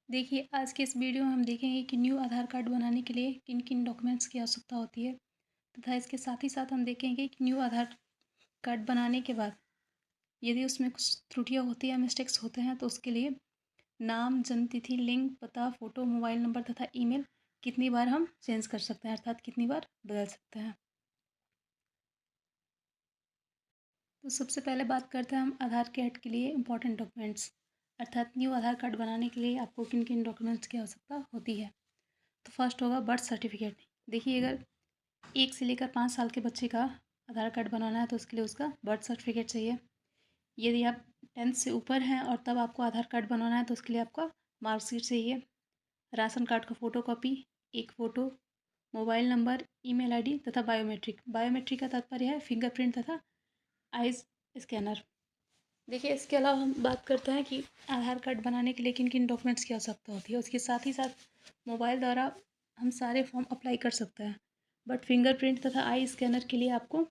देखिए, आज के इस वीडियो में हम देखेंगे कि न्यू आधार कार्ड बनाने के लिए किन-किन डॉक्यूमेंट्स की आवश्यकता होती है तथा इसके साथ ही साथ हम देखेंगे कि न्यू आधार कार्ड बनाने के बाद यदि उसमें कुछ त्रुटियाँ होती हैं या मिस्टेक्स होते हैं तो उसके लिए नाम, जन्म तिथि, लिंग, पता, फ़ोटो, मोबाइल नंबर तथा ईमेल कितनी बार हम चेंज कर सकते हैं अर्थात कितनी बार बदल सकते हैं। तो सबसे पहले बात करते हैं हम आधार कार्ड के लिए इम्पोर्टेंट डॉक्यूमेंट्स अर्थात न्यू आधार कार्ड बनाने के लिए आपको किन-किन डॉक्यूमेंट्स की आवश्यकता होती है। तो फर्स्ट होगा बर्थ सर्टिफिकेट। देखिए, अगर 1 से लेकर 5 साल के बच्चे का आधार कार्ड बनाना है तो उसके लिए उसका बर्थ सर्टिफिकेट चाहिए। यदि आप 10th से ऊपर हैं और तब आपको आधार कार्ड बनवाना है तो उसके लिए आपका मार्कशीट चाहिए, राशन कार्ड का photocopy, 1 photo, mobile number, email ID तथा बायोमेट्रिक। बायोमेट्रिक का तात्पर्य है फिंगरप्रिंट तथा आइज़ स्कैनर। देखिए, इसके अलावा हम बात करते हैं कि आधार कार्ड बनाने के लिए किन-किन डॉक्यूमेंट्स की आवश्यकता होती है। उसके साथ ही साथ मोबाइल द्वारा हम सारे फॉर्म अप्लाई कर सकते हैं। बट फिंगरप्रिंट तथा आई स्कैनर के लिए आपको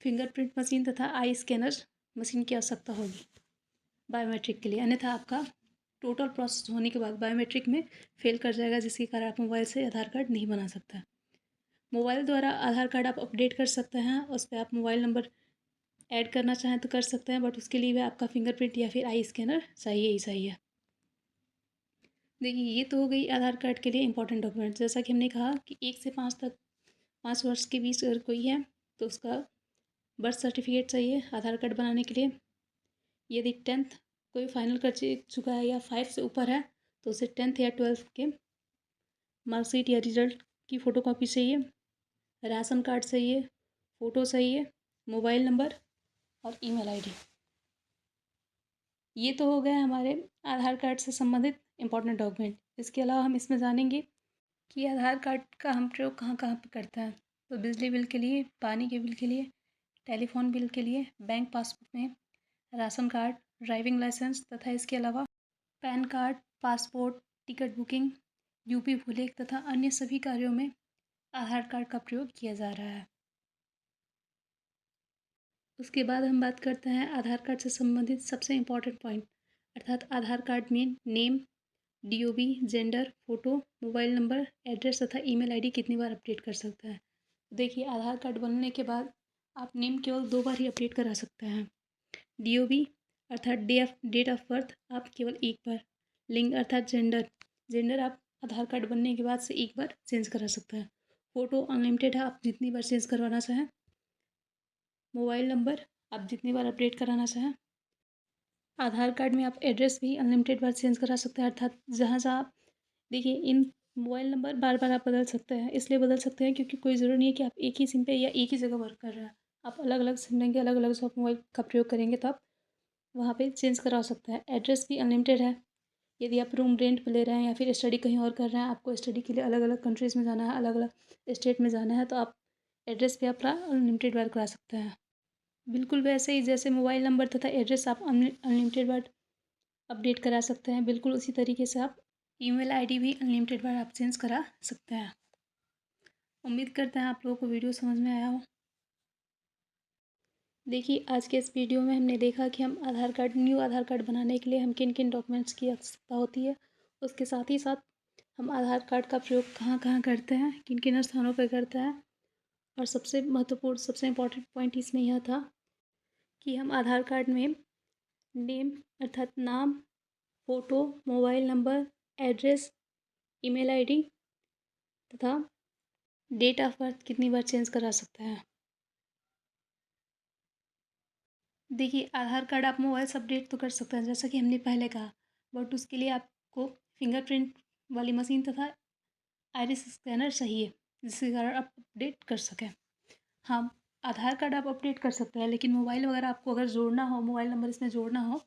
फिंगरप्रिंट मशीन तथा आई स्कैनर मशीन की आवश्यकता होगी बायोमेट्रिक के लिए। अन्यथा आपका टोटल प्रोसेस होने के बाद बायोमेट्रिक में फ़ेल कर जाएगा जिसके कारण आप मोबाइल से आधार कार्ड नहीं बना सकते। मोबाइल द्वारा आधार कार्ड आप अपडेट कर सकते हैं। उस पे आप मोबाइल नंबर ऐड करना चाहें तो कर सकते हैं बट उसके लिए भी आपका फिंगरप्रिंट या फिर आई स्कैनर चाहिए ही चाहिए। देखिए, ये तो हो गई आधार कार्ड के लिए इंपॉर्टेंट डॉक्यूमेंट। जैसा कि हमने कहा कि 1 से 5 तक 5 वर्ष के बीच अगर कोई है तो उसका बर्थ सर्टिफिकेट चाहिए आधार कार्ड बनाने के लिए। यदि 10th कोई फाइनल कर चुका है या 5 से ऊपर है तो उसे 10th या 12th के मार्कशीट या रिजल्ट की फ़ोटोकॉपी चाहिए, राशन कार्ड चाहिए, फ़ोटो चाहिए, मोबाइल नंबर और ईमेल आईडी। ये तो हो गए हमारे आधार कार्ड से संबंधित इम्पोर्टेंट डॉक्यूमेंट। इसके अलावा हम इसमें जानेंगे कि आधार कार्ड का हम प्रयोग कहाँ-कहाँ पे करते हैं। तो बिजली बिल के लिए, पानी के बिल के लिए, टेलीफ़ोन बिल के लिए, बैंक पासबुक में, राशन कार्ड, ड्राइविंग लाइसेंस तथा इसके अलावा PAN card, passport, ticket booking, UP Bhulekh तथा अन्य सभी कार्यों में आधार कार्ड का प्रयोग किया जा रहा है। उसके बाद हम बात करते हैं आधार कार्ड से संबंधित सबसे इम्पोर्टेंट पॉइंट अर्थात आधार कार्ड में name, DOB, gender, photo, mobile number, address तथा ईमेल आईडी कितनी बार अपडेट कर सकते हैं। देखिए, आधार कार्ड बनने के बाद आप नेम केवल 2 बार ही अपडेट करा सकते हैं। डीओबी अर्थात डेट ऑफ बर्थ आप केवल 1 बार। लिंग अर्थात जेंडर, जेंडर आप आधार कार्ड बनने के बाद से 1 बार चेंज करा सकते हैं। फ़ोटो अनलिमिटेड है, आप जितनी बार चेंज करवाना चाहें। मोबाइल नंबर आप जितनी बार अपडेट कराना चाहें। आधार कार्ड में आप एड्रेस भी अनलिमिटेड बार चेंज करा सकते हैं अर्थात जहाँ-जहाँ आप देखिए, इन मोबाइल नंबर बार-बार आप बदल सकते हैं। इसलिए बदल सकते हैं क्योंकि कोई ज़रूरी नहीं है कि आप एक ही सिम पे या एक ही जगह वर्क कर रहे हैं। आप अलग-अलग सिम लेंगे, अलग-अलग से आप मोबाइल का प्रयोग करेंगे तो आप वहाँ पे चेंज करा सकते हैं। एड्रेस भी अनलिमिटेड है। यदि आप रूम रेंट पे ले रहे हैं या फिर स्टडी कहीं और कर रहे हैं, आपको स्टडी के लिए अलग-अलग कंट्रीज़ में जाना है, अलग-अलग स्टेट में जाना है तो आप एड्रेस भी अपना अनलिमिटेड बार करा सकते हैं। बिल्कुल वैसे ही जैसे मोबाइल नंबर तथा एड्रेस आप अनलिमिटेड बार अपडेट करा सकते हैं, बिल्कुल उसी तरीके से आप ईमेल आईडी भी अनलिमिटेड बार आप चेंज करा सकते हैं। उम्मीद करते हैं आप लोगों को वीडियो समझ में आया हो। देखिए, आज के इस वीडियो में हमने देखा कि हम न्यू आधार कार्ड बनाने के लिए हम किन-किन डॉक्यूमेंट्स की आवश्यकता होती है। उसके साथ ही साथ हम आधार कार्ड का प्रयोग कहाँ-कहाँ करते हैं, किन-किन स्थानों पर करते हैं और सबसे महत्वपूर्ण, सबसे इम्पोर्टेंट पॉइंट इसमें यह था कि हम आधार कार्ड में नेम अर्थात नाम, photo, mobile number, address, email ID तथा डेट ऑफ़ बर्थ कितनी बार चेंज करा सकते हैं। देखिए, आधार कार्ड आप मोबाइल से अपडेट तो कर सकते हैं जैसा कि हमने पहले कहा, बट उसके लिए आपको फिंगरप्रिंट वाली मशीन तथा आइरिस स्कैनर चाहिए, जिसके कारण आप अपडेट कर सकें। हाँ, आधार कार्ड आप अपडेट कर सकते हैं लेकिन मोबाइल वगैरह आपको अगर जोड़ना हो, मोबाइल नंबर इसमें जोड़ना हो,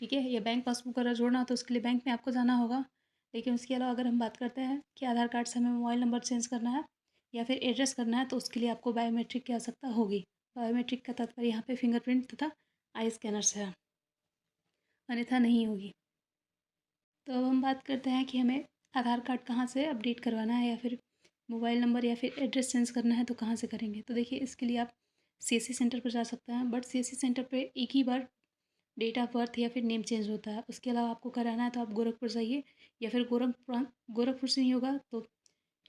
ठीक है, या बैंक पासबुक वगैरह जोड़ना हो तो उसके लिए बैंक में आपको जाना होगा। लेकिन उसके अलावा अगर हम बात करते हैं कि आधार कार्ड से हमें मोबाइल नंबर चेंज करना है या फिर एड्रेस करना है तो उसके लिए आपको बायोमेट्रिक की आवश्यकता होगी। बायोमेट्रिक का तात्पर्य यहाँ पे फिंगरप्रिंट तथा आई स्कैनर से है, अन्यथा नहीं होगी। तो अब हम बात करते हैं कि हमें आधार कार्ड कहाँ से अपडेट करवाना है या फिर मोबाइल नंबर या फिर एड्रेस चेंज करना है तो कहाँ से करेंगे। तो देखिए, इसके लिए आप सीएससी सेंटर पर जा सकते हैं, बट सीएससी सेंटर पे एक ही बार डेट ऑफ बर्थ या फिर नेम चेंज होता है। उसके अलावा आपको कराना है तो आप गोरखपुर जाइए, या फिर गोरखपुर से नहीं होगा तो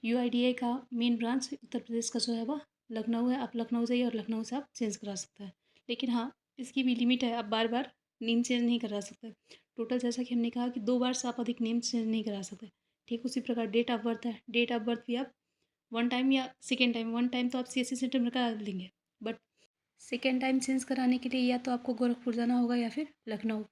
यूआईडीएआई का मेन ब्रांच उत्तर प्रदेश का जो है वह लखनऊ है। आप लखनऊ जाइए और लखनऊ से आप चेंज करा सकते हैं। लेकिन हाँ, इसकी भी लिमिट है, आप बार बार नेम चेंज नहीं करा सकते। टोटल जैसा कि हमने कहा कि 2 बार से आप अधिक नेम चेंज नहीं करा सकते। ठीक उसी प्रकार डेट ऑफ बर्थ है, डेट ऑफ बर्थ भी आप वन टाइम या सेकेंड टाइम, वन टाइम तो आप सीएससी सेंटर में करा लेंगे, बट सेकेंड टाइम चेंज कराने के लिए या तो आपको गोरखपुर जाना होगा या फिर लखनऊ।